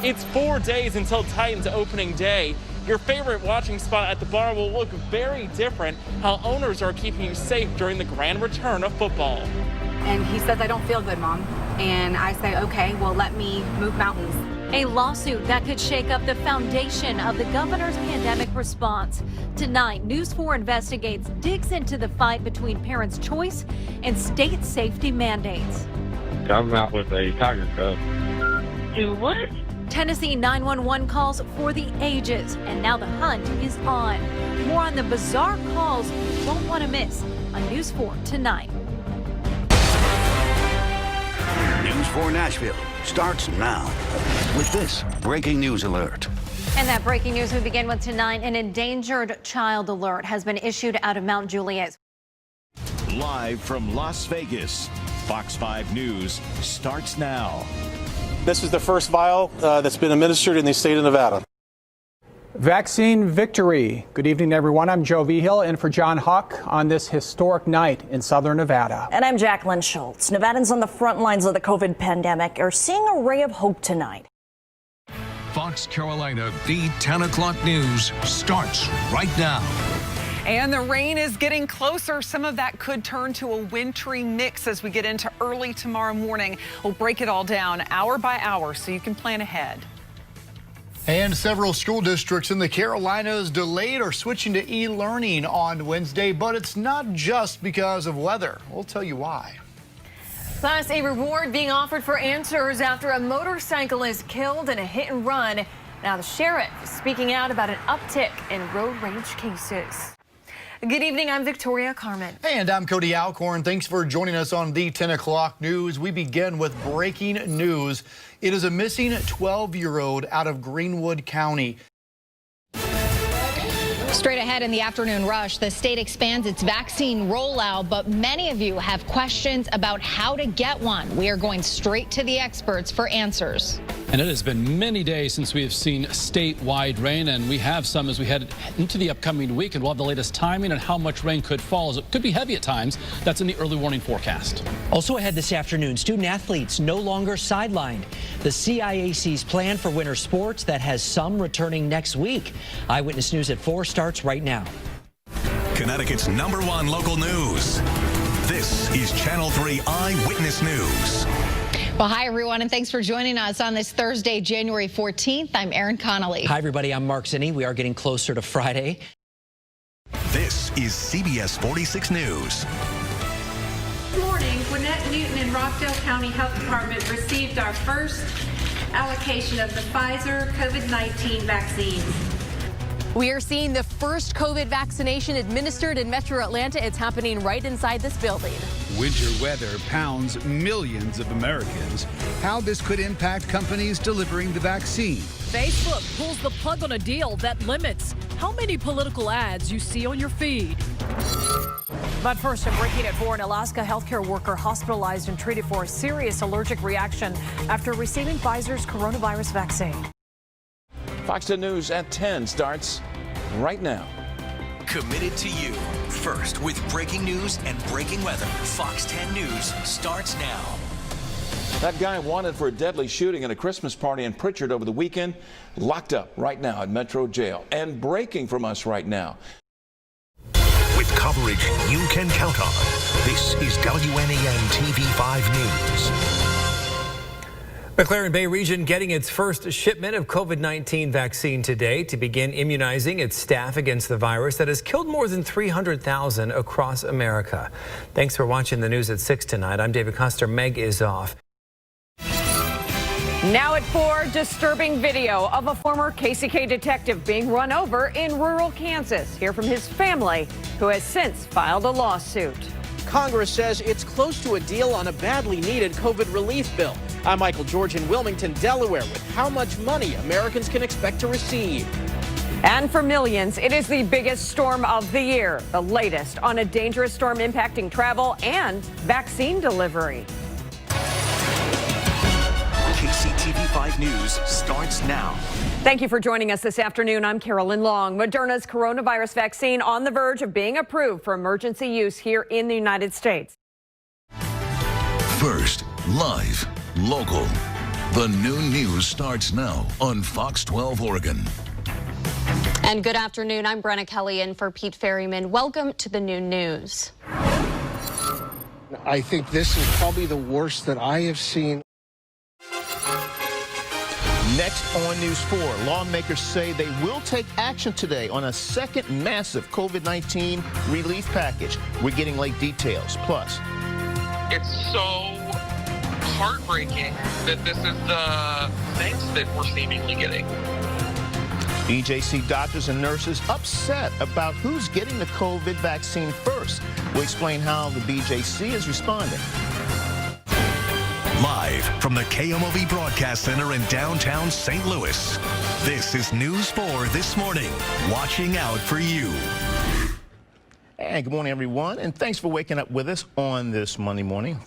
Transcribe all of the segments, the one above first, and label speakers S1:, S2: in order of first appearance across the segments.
S1: It's 4 days until Titans opening day. Your favorite watching spot at the bar will look very different. How owners are keeping you safe during the grand return of football.
S2: And he says, I don't feel good, Mom. And I say, okay, well, let me move mountains.
S3: A lawsuit that could shake up the foundation of the governor's pandemic response. Tonight, News 4 Investigates digs into the fight between parents' choice and state safety mandates.
S4: I'm out with a tiger cub.
S5: Do what?
S3: Tennessee 911 calls for the ages, and now the hunt is on. More on the bizarre calls you won't want to miss on News 4 tonight.
S6: News 4 Nashville starts now with this breaking news alert.
S3: And that breaking news we begin with tonight. An endangered child alert has been issued out of Mount Juliet.
S7: Live from Las Vegas, Fox 5 News starts now.
S8: This is the first vial that's been administered in the state of Nevada.
S9: Vaccine victory. Good evening, everyone. I'm Joe Vigil in for John Huck on this historic night in southern Nevada.
S10: And I'm Jacqueline Schultz. Nevadans on the front lines of the COVID pandemic are seeing a ray of hope tonight.
S11: Fox Carolina, the 10 o'clock news starts right now.
S12: And the rain is getting closer. Some of that could turn to a wintry mix as we get into early tomorrow morning. We'll break it all down hour by hour so you can plan ahead.
S13: And several school districts in the Carolinas delayed or switching to e-learning on Wednesday, but it's not just because of weather. We'll tell you why.
S14: Plus, a reward being offered for answers after a motorcyclist killed in a hit and run. Now the sheriff is speaking out about an uptick in road rage cases. Good evening, I'm Victoria Carmen.
S13: And I'm Cody Alcorn. Thanks for joining us on the 10 o'clock news. We begin with breaking news. It is a missing 12-year-old out of Greenwood County.
S15: Straight ahead in the afternoon rush, the state expands its vaccine rollout, but many of you have questions about how to get one. We are going straight to the experts for answers.
S16: And it has been many days since we have seen statewide rain, and we have some as we head into the upcoming week, and we'll have the latest timing on how much rain could fall, as it could be heavy at times. That's in the early warning forecast.
S17: Also ahead this afternoon, student athletes no longer sidelined. The CIAC's plan for winter sports that has some returning next week. Eyewitness News at 4 starts right now.
S7: Connecticut's #1 local news. This is Channel 3 Eyewitness News.
S15: Well, hi, everyone, and thanks for joining us on this Thursday, January 14th. I'm Erin Connolly.
S17: Hi, everybody. I'm Mark Zinni. We are getting closer to Friday.
S7: This is CBS 46 News.
S18: Good morning. Gwinnett, Newton, and Rockdale County Health Department received our first allocation of the Pfizer COVID-19 vaccines.
S14: We are seeing the first COVID vaccination administered in Metro Atlanta. It's happening right inside this building.
S19: Winter weather pounds millions of Americans. How this could impact companies delivering the vaccine.
S20: Facebook pulls the plug on a deal that limits how many political ads you see on your feed.
S14: But first, I'm breaking it for an Alaska healthcare worker hospitalized and treated for a serious allergic reaction after receiving Pfizer's coronavirus vaccine.
S3: Fox 10 News at 10 starts right now.
S7: Committed to you. First with breaking news and breaking weather. Fox 10 News starts now.
S3: That guy wanted for a deadly shooting at a Christmas party in Pritchard over the weekend, locked up right now at Metro Jail. And breaking from us right now.
S7: With coverage you can count on. This is WNEM-TV 5 News.
S6: McLaren Bay Region getting its first shipment of COVID-19 vaccine today to begin immunizing its staff against the virus that has killed more than 300,000 across America. Thanks for watching the news at 6 tonight. I'm David Custer. Meg is off.
S14: Now at 4, disturbing video of a former KCK detective being run over in rural Kansas. Hear from his family, who has since filed a lawsuit.
S2: Congress says it's close to a deal on a badly needed COVID relief bill. I'm Michael George in Wilmington, Delaware, with how much money Americans can expect to receive.
S14: And for millions, it is the biggest storm of the year. The latest on a dangerous storm impacting travel and vaccine delivery.
S7: KCTV 5 News starts now.
S14: Thank you for joining us this afternoon. I'm Carolyn Long. Moderna's coronavirus vaccine on the verge of being approved for emergency use here in the United States.
S7: First, live, local,
S11: The noon news starts now on Fox 12 Oregon.
S21: And good afternoon. I'm Brenna Kelly in for Pete Ferryman. Welcome to the noon news.
S22: I think this is probably the worst that I have seen.
S23: Next on News 4, lawmakers say they will take action today on a second massive COVID-19 relief package. We're getting late details. Plus,
S24: it's so heartbreaking that this is the thanks that we're seemingly getting.
S23: BJC doctors and nurses upset about who's getting the COVID vaccine first. We'll explain how the BJC is responding.
S7: Live from the KMOV Broadcast Center in downtown St. Louis, this is News 4 This Morning, watching out for you.
S23: And good morning, everyone, and thanks for waking up with us on this Monday morning.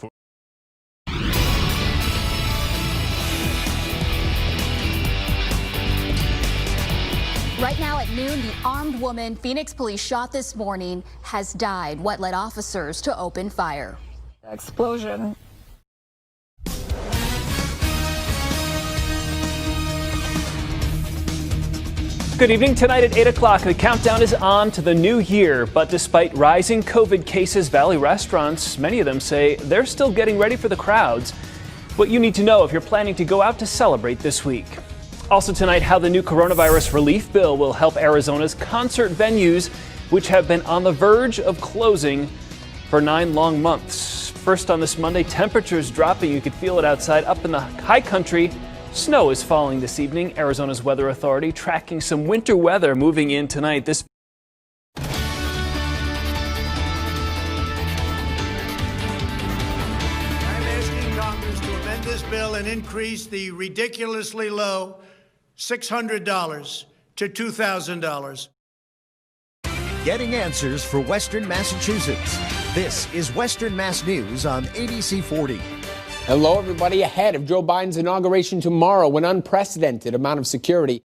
S25: Right now at noon, the armed woman Phoenix police shot this morning has died. What led officers to open fire?
S26: Explosion.
S27: Good evening. Tonight at 8 o'clock, the countdown is on to the new year. But despite rising COVID cases, Valley restaurants, many of them say they're still getting ready for the crowds. What you need to know if you're planning to go out to celebrate this week. Also tonight, how the new coronavirus relief bill will help Arizona's concert venues, which have been on the verge of closing for 9 long months. First on this Monday, temperatures dropping. You could feel it outside up in the high country. Snow is falling this evening. Arizona's Weather Authority tracking some winter weather moving in tonight.
S28: I'm asking Congress to amend this bill and increase the ridiculously low $600 to $2,000.
S29: Getting answers for Western Massachusetts. This is Western Mass News on ABC 40.
S30: Hello, everybody. Ahead of Joe Biden's inauguration tomorrow, an unprecedented amount of security